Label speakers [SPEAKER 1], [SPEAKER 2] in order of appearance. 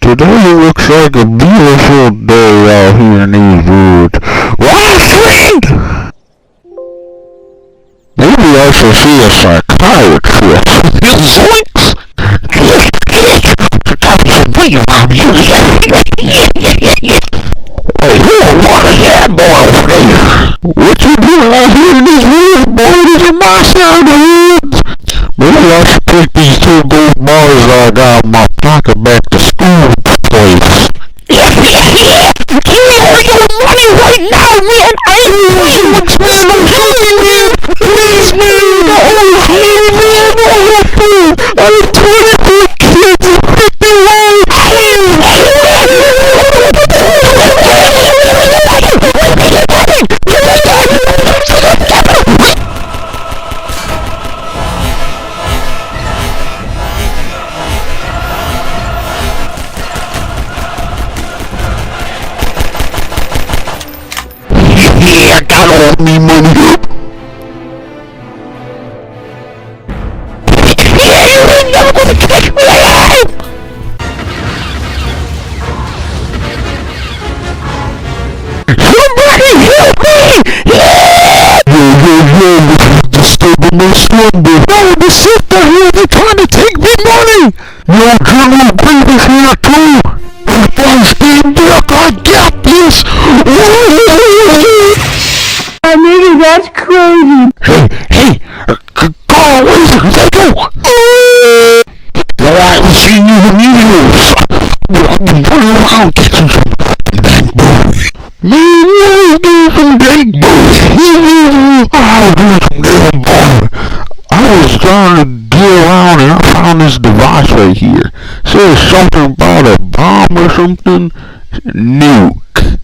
[SPEAKER 1] Today looks like a beautiful day out here in these woods. Why, friend? Maybe I should see a psychiatrist. Zoinks! Wait around here. Hey, who wanted that boy over there? What you doing out here in this woods, boy? This is my side of the woods. Maybe I should take these two gold bars I got in my pocket back to school place. Yeah. Give me all your money right now, man. I ain't feelings, man. I'm telling you, man. Please, man. I have 24 kids and 50 wives. Yeah, I got all me money. Yeah, you ain't never gonna catch me alive! Somebody help me! Yeah! Yo, this is disturbing my slumber. No, the sister here, they're trying to take me money! Yo, General Grievous here too! If I stand back, I got this!
[SPEAKER 2] Nigga, that's crazy.
[SPEAKER 1] Hey, Carl, where's it? Let's go! Well, I haven't seen you in years. I've been running around catching some dank boys. Man, you ain't doing some dank boys. I was doing some damn boy. I was trying to get around and I found this device right here. It says something about a bomb or something. Nuke.